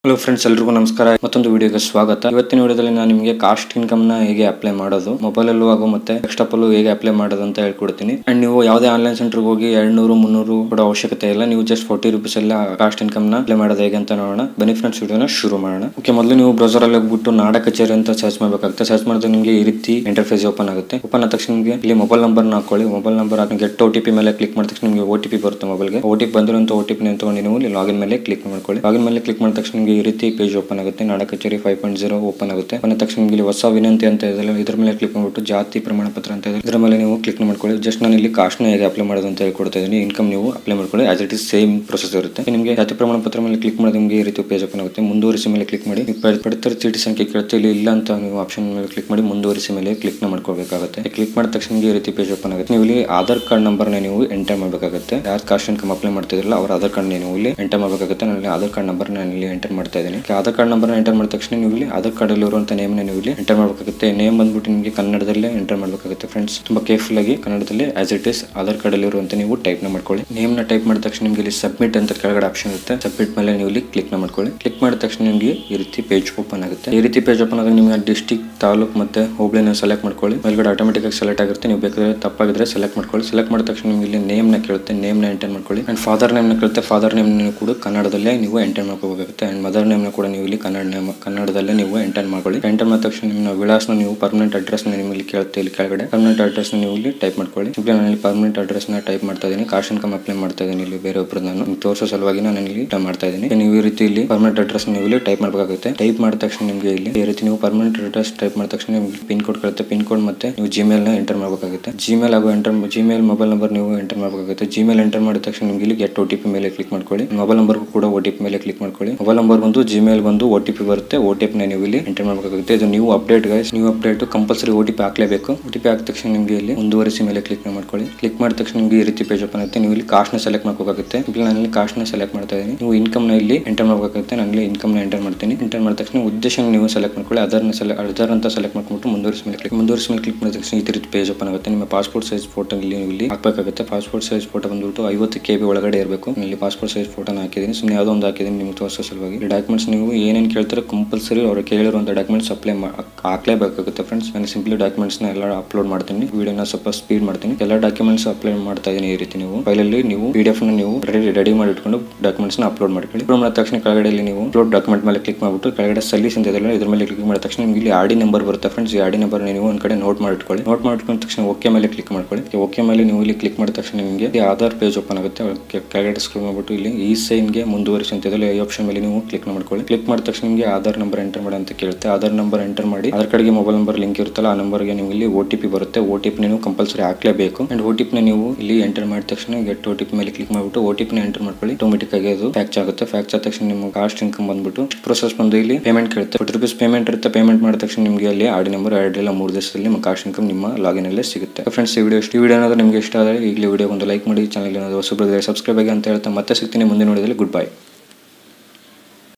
Hello friends, ಎಲ್ರಿಗೂ ನಮಸ್ಕಾರ. ಮತ್ತೊಂದು ವಿಡಿಯೋಗೆ ಸ್ವಾಗತ. ಇವತ್ತಿನ ವಿಡಿಯೋದಲ್ಲಿ ನಾನು ನಿಮಗೆ ಕಾಸ್ಟ್ ಇನ್ಕಮ್ ನ ಹೇಗೆ ಅಪ್ಲೈ ಮಾಡೋದು, ಮೊಬೈಲ್ ಅಲ್ಲೂ ಹಾಗೂ ಮತ್ತೆ ಡೆಸ್ಕ್ಟಾಪ್ ಅಲ್ಲೂ ಹೇಗೆ ಅಪ್ಲೈ ಮಾಡೋದು ಅಂತ ಹೇಳ್ಕೊಡ್ತೀನಿ. ಅಂಡ್ ನೀವು ಯಾವುದೇ ಆನ್ಲೈನ್ ಸೆಂಟರ್ ಹೋಗಿ 200, 300 ಕೊಡೋ ಅವಶ್ಯಕತೆ ಇಲ್ಲ. ನೀವು ಜಸ್ಟ್ 40 ರೂಪೀಸ್ ಎಲ್ಲ ಕಾಸ್ಟ್ ಇನ್ಕಮ್ ನ ಅಪ್ಲೈ ಮಾಡೋದು ಹೇಗೆ ಅಂತ ನೋಡೋಣ. ಬನ್ನಿ ಫ್ರೆಂಡ್ಸ್, ವಿಡಿಯೋನ ಶುರು ಮಾಡೋಣ. ಓಕೆ, ಮೊದಲು ನೀವು ಬ್ರೌಸರ್ ಅಲ್ಲಿ ಹೋಗ್ಬಿಟ್ಟು ನಾಡ ಕಚೇರಿ ಅಂತ ಸರ್ಚ್ ಮಾಡಬೇಕಾಗುತ್ತೆ. ಸರ್ಚ್ ಮಾಡಿದ್ರೆ ನಿಮಗೆ ಈ ರೀತಿ ಇಂಟರ್ಫೇಸ್ ಓಪನ್ ಆಗುತ್ತೆ. ಓಪನ್ ಆದ ತಕ್ಷಣ ನಿಮಗೆ ಇಲ್ಲಿ ಮೊಬೈಲ್ ನಂಬರ್ ಹಾಕೊಳ್ಳಿ. ಮೊಬೈಲ್ ನಂಬರ್ ಹಾಕಿ ಗೆಟ್ OTP ಮೇಲೆ ಕ್ಲಿಕ್ ಮಾಡಿದ ತಕ್ಷಣ ನಿಮಗೆ OTP ಬರುತ್ತೆ. ಮೊಬೈಲ್ಗೆ OTP ಬಂದಿರುವಂತ OTP ತಗೊಂಡು ನೀವು ಇಲ್ಲಿ ಲಾಗಿನ್ ಮೇಲೆ ಕ್ಲಿಕ್ ಮಾಡ್ಕೊಳ್ಳಿ. ಲಾಗಿನ್ ಮೇಲೆ ಕ್ಲಿಕ್ ಮಾಡಿದ ತಕ್ಷಣ ನಿಮಗೆ ಈ ರೀತಿ ಪೇಜ್ ಓಪನ್ ಆಗುತ್ತೆ. ನಾಡ ಕಚೇರಿ 5.0 ಓಪನ್ ಆಗುತ್ತೆ. ಬಂದ ತಕ್ಷಣ ನಿಮಗೆ ಹೊಸ ವಿನಂತಿ ಅಂತ ಇದೆ, ಇದ್ರ ಮೇಲೆ ಕ್ಲಿಕ್ ಮಾಡ್ಬಿಟ್ಟು ಜಾತಿ ಪ್ರಮಾಣ ಪತ್ರ ಅಂತ ಇದೆ, ಇದರ ಮೇಲೆ ನೀವು ಕ್ಲಿಕ್ ಮಾಡ್ಕೊಳ್ಳಿ. ಜಸ್ಟ್ ನಾನು ಇಲ್ಲಿ ಕಾಸ್ಟ್ ನ ಹೇಗೆ ಅಪ್ಲೈ ಮಾಡೋದು ಅಂತ ಹೇಳ್ಕೊಡ್ತಾ ಇದೀನಿ. ಇನ್ಕಮ್ ನೀವು ಅಪ್ಲೈ ಮಾಡ್ಕೊಳ್ಳಿ. As it is same process ಇರುತ್ತೆ. ನಿಮಗೆ ಜಾತಿ ಪ್ರಮಾಣ ಪತ್ರ ಮೇಲೆ ಕ್ಲಿಕ್ ಮಾಡಿದ್ರೆ ನಿಮಗೆ ಈ ರೀತಿ ಪೇಜ್ ಓಪನ್ ಆಗುತ್ತೆ. ಮುಂದುವರಿಸಿ ಮೇಲೆ ಕ್ಲಿಕ್ ಮಾಡಿ. ಪಡಿತರ ಚೀಟಿ ಸಂಖ್ಯೆ ಕೇಳುತ್ತೆ, ಇಲ್ಲಿ ಇಲ್ಲ ಅಂತ ನೀವು ಆಪ್ಷನ್ ಮೇಲೆ ಕ್ಲಿಕ್ ಮಾಡಿ ಮುಂದುವರಿಸಿ ಮೇಲೆ ಕ್ಲಿಕ್ ನ ಮಾಡ್ಕೊಳ್ಬೇಕಾಗುತ್ತೆ. ಕ್ಲಿಕ್ ಮಾಡಿದ ತಕ್ಷಣ ನಿಮಗೆ ಈ ರೀತಿ ಪೇಜ್ ಓಪನ್ ಆಗುತ್ತೆ. ನೀವು ಇಲ್ಲಿ ಆಧಾರ್ ಕಾರ್ಡ್ ನಂಬರ್ ನ ನೀವು ಎಂಟರ್ ಮಾಡಬೇಕಾಗುತ್ತೆ. ಯಾರು ಕಾಸ್ಟ್ ಇನ್ಕಮ್ ಅಪ್ಲೈ ಮಾಡ್ತಿದ್ರಲ್ಲ ಅವರ ಆಧಾರ್ ಕಾರ್ಡ್ ನೀವು ಇಲ್ಲಿ ಎಂಟರ್ ಮಾಡಬೇಕಾಗುತ್ತೆ. ನಾನು ಆಧಾರ್ ಕಾರ್ಡ್ ನಂಬರ್ ನಾನು ಇಲ್ಲಿ ಎಂಟರ್ ಮಾಡ್ತಾ ಇದ್ದೀನಿ. ಆಧಾರ್ ಕಾರ್ಡ್ ನಂಬರ್ ಎಂಟರ್ ಮಾಡಿದ ತಕ್ಷಣ ನೀವು ಇಲ್ಲಿ ಆಧಾರ್ ಕಾರ್ಡ್ ಅಲ್ಲಿ ಇರುವಂತ ನೇಮ್ ನ ನೀವು ಇಲ್ಲಿ ಎಂಟರ್ ಮಾಡಬೇಕಾಗುತ್ತೆ. ನೇಮ್ ಬಂದ್ಬಿಟ್ಟು ನಿಮಗೆ ಕನ್ನಡದಲ್ಲೇ ಎಂಟರ್ ಮಾಡಬೇಕಾಗುತ್ತೆ ಫ್ರೆಂಡ್ಸ್. ತುಂಬಾ ಕೇರ್ಫುಲ್ ಆಗಿ ಕನ್ನಡದಲ್ಲಿ as it is Aadhaar card ಅಲ್ಲಿ ಇರುವಂತ ನೀವು ಟೈಪ್ ನ ಮಾಡ್ಕೊಳ್ಳಿ. ನೇಮ್ ನ ಟೈಪ್ ಮಾಡಿದ ತಕ್ಷಣ ನಿಮಗೆ ಇಲ್ಲಿ ಸಬ್ಮಿಟ್ ಅಂತ ಕೆಳಗಡೆ ಆಪ್ಷನ್ ಇರುತ್ತೆ. ಸಬ್ಮಿಟ್ ಮೇಲೆ ನೀವು ಇಲ್ಲಿ ಕ್ಲಿಕ್ ನ ಮಾಡ್ಕೊಳ್ಳಿ. ಕ್ಲಿಕ್ ಮಾಡಿದ ತಕ್ಷಣ ನಿಮಗೆ ಈ ರೀತಿ ಪೇಜ್ ಓಪನ್ ಆಗುತ್ತೆ. ಈ ರೀತಿ ಪೇಜ್ ಓಪನ್ ಆದಾಗ ನಿಮಗೆ ಡಿಸ್ಟ್ರಿಕ್ಟ್, ತಾಲೂಕು ಮತ್ತೆ ಹೋಬಳಿನ ಸೆಲೆಕ್ಟ್ ಮಾಡ್ಕೊಳ್ಳಿ. ಮೇಲ್ಗಡೆ ಆಟೋಮೆಟಿಕ್ ಆಗಿ ಸೆಲೆಕ್ಟ್ ಆಗಿರುತ್ತೆ. ನೀವು ಬೇಕಾದ್ರೆ ತಪ್ಪಾಗಿದ್ರೆ ಸೆಲೆಕ್ಟ್ ಮಾಡ್ಕೊಳ್ಳಿ. ಸೆಲೆಕ್ಟ್ ಮಾಡಿದ ತಕ್ಷಣ ನಿಮಗೆ ಇಲ್ಲಿ ನೇಮ್ ನ ಕೇಳುತ್ತೆ, ನೇಮ್ ನ ಎಂಟರ್ ಮಾಡ್ಕೊಳ್ಳಿ. ಅಂಡ್ ಫಾದರ್ ನೇಮ್ ನ ಕೇಳುತ್ತೆ, ಫಾದರ್ ನೇಮ್ ಕೂಡ ಕನ್ನಡದಲ್ಲೇ ನೀವು ಎಂಟರ್ ಮಾಡ್ಕೋಬೇಕಾಗುತ್ತೆ. ಅಂಡ್ ಮದರ್ ನೇಮ್ ನ ಕೂಡ ನೀವು ಇಲ್ಲಿ ಕನ್ನಡದಲ್ಲೇ ನೀವು ಎಂಟರ್ ಮಾಡ್ಕೊಳ್ಳಿ. ಎಂಟರ್ ಮಾಡಿದ ತಕ್ಷಣ ನಿಮ್ಮ ವಿಳಾಸನ ನೀವು ಪರ್ಮನೆಂಟ್ ಅಡ್ರೆಸ್ ನ ನಿಮಗೆ ಕೇಳುತ್ತೆ. ಇಲ್ಲಿ ಕೆಳಗಡೆ ಪರ್ಮನೆಂಟ್ ಅಡ್ರೆಸ್ ನ ನೀವು ಇಲ್ಲಿ ಟೈಪ್ ಮಾಡ್ಕೊಳ್ಳಿ. ನಾನು ಇಲ್ಲಿ ಪರ್ಮನೆಂಟ್ ಅಡ್ರೆಸ್ ನ ಟೈಪ್ ಮಾಡ್ತಾ ಇದ್ದೀನಿ. ಕಾಸ್ಟ್ ಇನ್ಕಮ್ ಅಪ್ಲೈ ಮಾಡ್ತಾ ಇದ್ದೀನಿ. ಇಲ್ಲಿ ಬೇರೆ ಒಬ್ಬರು ನಾನು ತೋರಿಸೋ ಸಲುವಾಗಿ ನಾನು ಇಲ್ಲಿ ಟೈಪ್ ಮಾಡ್ತಾ ಇದ್ದೀನಿ. ನೀವು ಈ ರೀತಿ ಇಲ್ಲಿ ಪರ್ಮನೆಂಟ್ ಅಡ್ರೆಸ್ ನೀವು ಇಲ್ಲಿ ಟೈಪ್ ಮಾಡಬೇಕಾಗುತ್ತೆ. ಟೈಪ್ ಮಾಡಿದ ತಕ್ಷಣ ನಿಮಗೆ ಇಲ್ಲಿ ಈ ರೀತಿ ನೀವು ಪರ್ಮನೆಂಟ್ ಅಡ್ರೆಸ್ ಟೈಪ್ ಮಾಡಿದ ತಕ್ಷಣ ನಿಮಗೆ ಪಿನ್ ಕೋಡ್ ಕೇಳುತ್ತೆ. ಪಿನ್ ಕೋಡ್ ಮತ್ತೆ ನೀವು ಜಿಮೇಲ್ ನ ಎಂಟರ್ ಮಾಡಬೇಕಾಗುತ್ತೆ. ಜಿಮೇಲ್ ಹಾಗೂ ಜಿಮೇಲ್ ಮೊಬೈಲ್ ನಂಬರ್ ನೀವು ಎಂಟರ್ ಮಾಡಬೇಕಾಗುತ್ತೆ. ಜಿಮೇಲ್ ಎಂಟರ್ ಮಾಡಿದ ತಕ್ಷಣ ನಿಮಗೆ ಇಲ್ಲಿ ಗೆಟ್ OTP ಮೇಲೆ ಕ್ಲಿಕ್ ಮಾಡ್ಕೊಳ್ಳಿ. ಮೊಬೈಲ್ ನಂಬರ್ ಕೂಡ OTP ಮೇಲೆ ಕ್ಲಿಕ್ ಮಾಡ್ಕೊಳ್ಳಿ. ಮೊಬೈಲ್ ನಂಬರ್ ಬಂದು ಜಿಮೇಲ್ ಬಂದು OTP ಬರುತ್ತೆ. OTP ನ ನೀವು ಇಲ್ಲಿ ಎಂಟರ್ ಮಾಡಬೇಕಾಗುತ್ತೆ. ಇದು ನೀವು ಅಪ್ಡೇಟ್ ಗೈಸ್, ನೀವು ಅಪ್ಡೇಟ್ ಕಂಪಲ್ಸರಿ OTP ಹಾಕಲೇಬೇಕು. OTP ಹಾಕಿದ ತಕ್ಷಣ ನಿಮಗೆ ಇಲ್ಲಿ ಮುಂದುವರಿಸಿ ಮೇಲೆ ಕ್ಲಿಕ್ ಮಾಡ್ಕೊಳ್ಳಿ. ಕ್ಲಿಕ್ ಮಾಡಿದ ತಕ್ಷಣ ನಿಮಗೆ ಈ ರೀತಿ ಪೇಜ್ ಓಪನ್ ಆಗುತ್ತೆ. ನೀವು ಇಲ್ಲಿ ಕಾಸ್ಟ್ ನ ಸೆಲೆಕ್ಟ್ ಮಾಡ್ಕೋಬೇಕಾಗುತ್ತೆ. ನಾನು ಇಲ್ಲಿ ಕಾಸ್ಟ್ ನ ಸೆಲೆಕ್ಟ್ ಮಾಡ್ತಾ ಇದ್ದೀನಿ. ನೀವು ಇನ್ಕಮ್ ನ ಇಲ್ಲಿ ಎಂಟರ್ ಮಾಡಬೇಕಾಗುತ್ತೆ. ನಾನು ಇಲ್ಲಿ ಇನ್ಕಮ್ ನ ಎಂಟರ್ ಮಾಡ್ತೀನಿ. ಎಂಟರ್ ಮಾಡಿದ ತಕ್ಷಣ ಉದ್ದೇಶ ನೀವು ಸೆಲೆಕ್ಟ್ ಮಾಡ್ಕೊಳ್ಳಿ. ಅದರ್ ಅಂತ ಸೆಲೆಕ್ಟ್ ಮಾಡ್ಕೊಂಡು ಮುಂದುವರಿಸಿ ಮೇಲೆ ಕ್ಲಿಕ್ ಮಾಡಿದ ತಕ್ಷಣ ಈ ರೀತಿ ಪೇಜ್ ಓಪನ್ ಆಗುತ್ತೆ. ನಿಮ್ಮ ಪಾಸ್ಪೋರ್ಟ್ ಸೈಜ್ ಫೋಟೋ ಇಲ್ಲಿ ಹಾಕಬೇಕಾಗುತ್ತೆ. ಪಾಸ್ಪೋರ್ಟ್ ಸೈಜ್ ಫೋಟೋ ಬಂದ್ಬಿಟ್ಟು 50 KB ಒಳಗಡೆ ಇರಬೇಕು. ಇಲ್ಲಿ ಪಾಸ್ಪೋರ್ಟ್ ಸೈಜ್ ಫೋಟೋನ ಹಾಕಿದ್ದೀನಿ. ಸುಮ್ಮನೆ ಯಾವುದೋ ಒಂದು ಹಾಕಿದ್ದೀನಿ ನಿಮ್ಗೆ ತೋರಿಸೋ ಸಲುವಾಗಿ. ಡಾಕ್ಯುಮೆಂಟ್ಸ್ ನೀವು ಏನೇನು ಕೇಳ್ತಾರೆ ಕಂಪಲ್ಸರಿ ಅವರು ಕೇಳಿರುವಂಥ ಡಾಕ್ಯುಮೆಂಟ್ಸ್ ಹಾಕ್ಲೇಬೇಕಾಗುತ್ತೆ ಫ್ರೆಂಡ್ಸ್. ನಾನು ಸಿಂಪ್ಲಿ ಡಾಕ್ಯುಮೆಂಟ್ಸ್ ನ ಎಲ್ಲ ಅಪ್ಲೋಡ್ ಮಾಡ್ತೀನಿ. ವಿಡಿಯೋನ ಸ್ವಲ್ಪ ಸ್ಪೀಡ್ ಮಾಡ್ತೀನಿ. ಎಲ್ಲ ಡಾಕ್ಯುಮೆಂಟ್ಸ್ ಅಪ್ಲೋಡ್ ಮಾಡ್ತಾ ಇದೀನಿ. ಈ ರೀತಿ ನೀವು ಫೈಲಲ್ಲಿ ನೀವು PDF ನ ನೀವು ರೆಡಿ ಮಾಡಿ ಇಟ್ಕೊಂಡು ಡಾಕ್ಯುಮೆಂಟ್ಸ್ ನ ಅಪ್ಲೋಡ್ ಮಾಡ್ಕೊಳ್ಳಿ. ಅಪ್ಲೋಡ್ ಮಾಡಿದ ತಕ್ಷಣ ಕೆಳಗಡೆ ನೀವು ಅಪ್ಲೋಡ್ ಡಾಕ್ಯುಮೆಂಟ್ ಮೇಲೆ ಕ್ಲಿಕ್ ಮಾಡಿಬಿಟ್ಟು ಕೆಳಗಡೆ ಸಲ್ಲಿಸ್ ಅಂತ ಇದೆ, ಇದ್ರ ಮೇಲೆ ಕ್ಲಿಕ್ ಮಾಡಿದ ತಕ್ಷಣ ನಿಮಗೆ ಇಲ್ಲಿ RD ನಂಬರ್ ಬರುತ್ತೆ ಫ್ರೆಂಡ್ಸ್. ಈ RD ನಂಬರ್ ನೀವು ಒಂದ್ ಕಡೆ ನೋಟ್ ಮಾಡಿ ಇಟ್ಕೊಳ್ಳಿ. ನೋಟ್ ಮಾಡಿಟ್ಕೊಂಡ ತಕ್ಷಣ ಓಕೆ ಮೇಲೆ ಕ್ಲಿಕ್ ಮಾಡ್ಕೊಳ್ಳಿ. ಓಕೆ ಮೇಲೆ ನೀವು ಇಲ್ಲಿ ಕ್ಲಿಕ್ ಮಾಡಿದ ತಕ್ಷಣ ನಿಮಗೆ ಆಧಾರ್ ಪೇಜ್ ಓಪನ್ ಆಗುತ್ತೆ. ಕೆಳಗಡೆ ಸ್ಕ್ರೋಲ್ ಮಾಡ್ಬಿಟ್ಟು ಇಲ್ಲಿ ಈ ಸೈನ್ ಗೆ ಮುಂದುವರಿಸಿ ಅಂತ ಇದೆ, ಈ ಆಪ್ಷನ್ ಮೇಲೆ ನೀವು ಕ್ಲಿಕ್ ಮಾಡ್ಕೊಳ್ಳಿ. ಕ್ಲಿಕ್ ಮಾಡಿದ ತಕ್ಷಣ ನಿಮಗೆ ಆಧಾರ್ ನಂಬರ್ ಎಂಟರ್ ಮಾಡಿ ಅಂತ ಕೇಳುತ್ತೆ. ಆಧಾರ್ ನಂಬರ್ ಎಂಟರ್ ಮಾಡಿ ಆಧಾರ್ ಕಾರ್ಡ್ಗೆ ಮೊಬೈಲ್ ನಂಬರ್ ಲಿಂಕ್ ಇರುತ್ತಲ್ಲ ಆ ನಂಬರ್ಗೆ ನೀವು ಇಲ್ಲಿ OTP ಬರುತ್ತೆ. OTP ನೀವು ಕಂಪಲ್ಸರಿ ಹಾಕ್ಲೇಬೇಕು. ಅಂಡ್ OTP ನೀವು ಇಲ್ಲಿ ಎಂಟರ್ ಮಾಡಿದ ತಕ್ಷಣ ಗೆಟ್ OTP ಮೇಲೆ ಕ್ಲಿಕ್ ಮಾಡಿಬಿಟ್ಟು OTP ಎಂಟರ್ ಮಾಡ್ಕೊಳ್ಳಿ. ಆಟೋಮೆಟಿಕ್ ಆಗಿ ಅದು ಫ್ಯಾಕ್ಚರ್ ಆಗುತ್ತೆ. ಫ್ಯಾಕ್ಚರ್ ಆದ ತಕ್ಷಣ ನಿಮ್ಮ ಕಾಸ್ಟ್ ಇನ್ಕಮ್ ಬಂದ್ಬಿಟ್ಟು ಪ್ರೊಸೆಸ್ ಬಂದು ಇಲ್ಲಿ ಪೇಮೆಂಟ್ ಕೇಳುತ್ತೆ. 40 ರೂಪೀಸ್ ಪೇಮೆಂಟ್ ಇರುತ್ತೆ. ಪೇಮೆಂಟ್ ಮಾಡಿದ ತಕ್ಷಣ ನಿಮಗೆ ಅಲ್ಲಿ RD ನಂಬರ್ 2 ಇಲ್ಲ 3 ದಿವಸದಲ್ಲಿ ನಿಮ್ಮ ಕಾಸ್ಟ್ ಇನ್ಕಮ್ ನಿಮ್ಮ ಲಾಗಿನ್ ಅಲ್ಲೇ ಸಿಗುತ್ತೆ. ಫ್ರೆಂಡ್ಸ್, ಈ ವಿಡಿಯೋ ಏನಾದರೂ ನಿಮಗೆ ಇಷ್ಟ ಆದರೆ ಈಗಲೇ ವಿಡಿಯೋ ಒಂದು ಲೈಕ್ ಮಾಡಿ, ಚಾನಲ್ ಏನಾದರೂ ಹೊಸಬರಿದ್ರೆ ಸಬ್ಸ್ಕ್ರೈಬ್ ಆಗಿ ಅಂತ ಹೇಳ್ತಾ ಮತ್ತೆ ಸಿಗ್ತೀನಿ ಮುಂದಿನ ವಿಡಿಯೋದಲ್ಲಿ. Good bye.